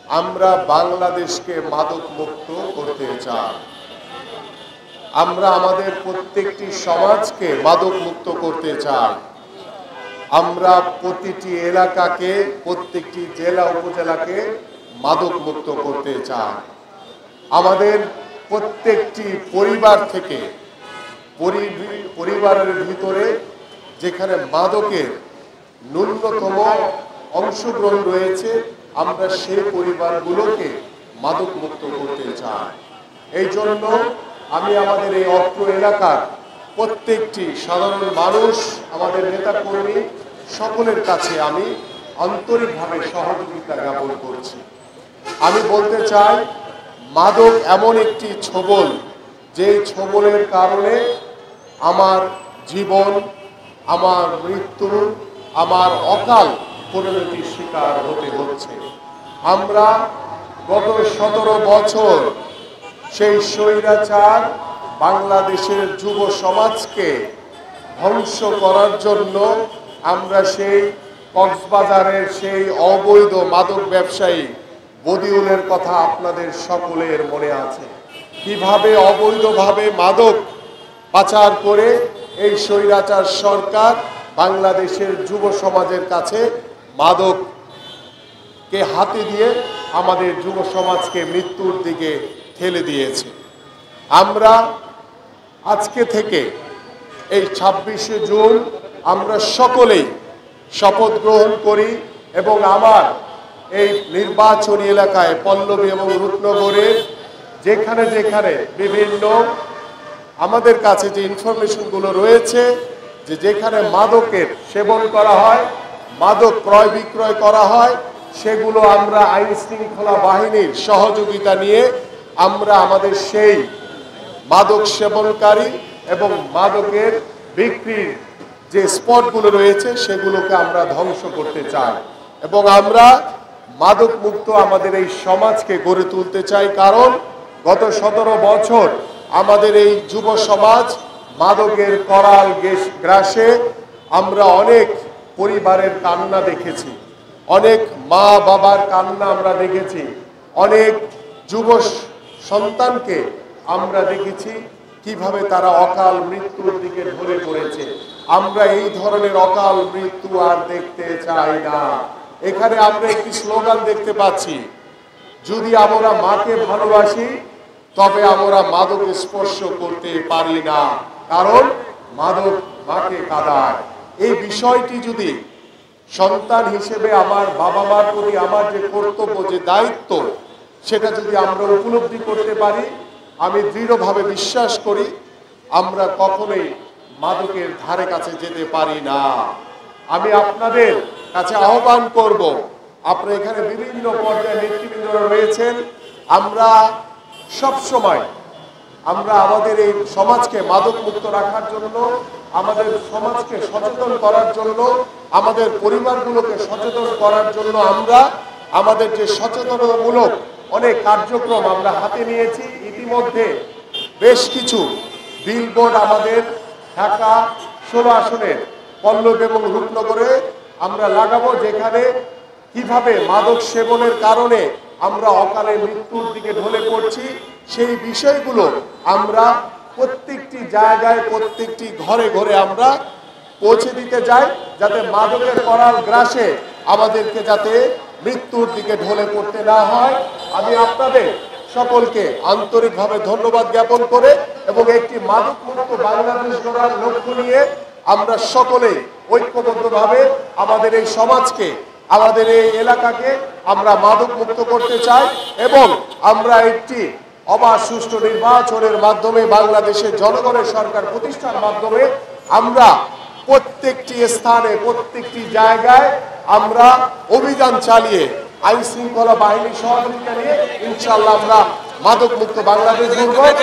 আমরা বাংলাদেশকে মাদক মুক্ত করতে চাই। আমরা আমাদের প্রত্যেকটি সমাজকে মাদক মুক্ত করতে চাই। আমরা প্রতিটি এলাকাকে, প্রত্যেকটি জেলা উপজেলাকে মাদক মুক্ত করতে চাই। আমাদের প্রত্যেকটি পরিবার থেকে, পরিবারের ভিতরে যেখানে মাদকের ন্যূনতম অংশগ্রহণ রয়েছে, আমরা সেই পরিবারগুলোকে মাদক মুক্ত করতে চাই। এই জন্য আমি আমাদের এই অত্র এলাকার প্রত্যেকটি সাধারণ মানুষ, আমাদের নেতাকর্মী সকলের কাছে আমি আন্তরিকভাবে সহযোগিতা জ্ঞাপন করছি। আমি বলতে চাই, মাদক এমন একটি ছোবল, যেই ছোবলের কারণে আমার জীবন, আমার মৃত্যু, আমার অকাল পরিণতির শিকার হতে হচ্ছে। আমরা গত 17 বছর সেই স্বৈরাচার বাংলাদেশের যুব সমাজকে ধ্বংস করার জন্য আমরা সেই কক্সবাজারের সেই অবৈধ মাদক ব্যবসায়ী বদিউলের কথা আপনাদের সকলের মনে আছে। কিভাবে অবৈধভাবে মাদক পাচার করে এই স্বৈরাচার সরকার বাংলাদেশের যুব সমাজের কাছে মাদককে হাতে দিয়ে আমাদের যুব সমাজকে মৃত্যুর দিকে ঠেলে দিয়েছে। আমরা আজকে থেকে এই 26শে জুন আমরা সকলেই শপথ গ্রহণ করি এবং আমার এই নির্বাচনী এলাকায় পল্লবী এবং রূপনগরে যেখানে যেখানে বিভিন্ন আমাদের কাছে যে ইনফরমেশনগুলো রয়েছে, যে যেখানে মাদকের সেবন করা হয়, মাদক ক্রয় বিক্রয় করা হয়, সেগুলো আমরা আইন শৃঙ্খলা বাহিনীর সহযোগিতা নিয়ে আমরা আমাদের সেই মাদক সেবনকারী এবং মাদকের বিক্রির যে স্পটগুলো রয়েছে সেগুলোকে আমরা ধ্বংস করতে চাই এবং আমরা মাদক মুক্ত আমাদের এই সমাজকে গড়ে তুলতে চাই। কারণ গত 17 বছর আমাদের এই যুব সমাজ মাদকের করাল গ্রাসে আমরা অনেক পরিবারের কান্না দেখেছি, অনেক মা বাবার কান্না আমরা দেখেছি, অনেক যুব সন্তানকে আমরা দেখেছি কিভাবে তারা অকাল মৃত্যুর দিকে ঢলে পড়েছে। আমরা এই ধরনের অকাল মৃত্যু আর দেখতে চাই না। এখানে আমরা একটি স্লোগান দেখতে পাচ্ছি, যদি আমরা মাকে ভালোবাসি তবে আমরা মাদক স্পর্শ করতে পারি না, কারণ মাদক মাকে কাঁদায়। এই বিষয়টি যদি সন্তান হিসেবে আমার বাবা মার প্রতি আমার যে কর্তব্য, যে দায়িত্ব, সেটা যদি আমরা উপলব্ধি করতে পারি, আমি দৃঢ়ভাবে বিশ্বাস করি আমরা কখনোই মাদকের ধারে কাছে যেতে পারি না। আমি আপনাদের কাছে আহ্বান করব, আপনারা এখানে বিভিন্ন পর্যায়ে নেতৃবৃন্দরা রয়েছেন, আমরা সবসময় আমরা আমাদের এই সমাজকে মাদক মুক্ত রাখার জন্য, আমাদের সমাজকে সচেতন করার জন্য, আমাদের পরিবারগুলোকে সচেতন করার জন্য আমরা আমাদের যে সচেতনতামূলক অনেক কার্যক্রম আমরা হাতে নিয়েছি। ইতিমধ্যে বেশ কিছু বিলবোর্ড আমাদের ঢাকা 16 আসনের পল্লবী এবং রূপনগরে আমরা লাগাবো, যেখানে কিভাবে মাদক সেবনের কারণে আমরা অকালে মৃত্যুর দিকে ঢলে পড়ছি সেই বিষয়গুলো আমরা প্রত্যেকটি জায়গায়, প্রত্যেকটি ঘরে ঘরে আমরা পৌঁছে দিতে যাই, যাতে মাদকের করাল গ্রাসে আমাদেরকে যাতে মৃত্যুর দিকে ঢলে পড়তে না হয়। আমি আপনাদের সকলকে আন্তরিকভাবে ধন্যবাদ জ্ঞাপন করে এবং একটি মাদক মুক্ত বাংলাদেশ গড়ার লক্ষ্য নিয়ে আমরা সকলেই ঐক্যবদ্ধভাবে আমাদের এই সমাজকে, আমাদের এই এলাকাকে আমরা মাদক মুক্ত করতে চাই এবং আমরা একটি অবাধ সুষ্ঠু নির্বাচনের মাধ্যমে বাংলাদেশের জনগণের সরকার প্রতিষ্ঠার মাধ্যমে আমরা প্রত্যেকটি স্থানে, প্রত্যেকটি জায়গায় আমরা অভিযান চালিয়ে আইন শৃঙ্খলা বাহিনীর সহযোগিতা নিয়ে ইনশাআল্লাহ আমরা মাদক মুক্ত বাংলাদেশ গড়ব।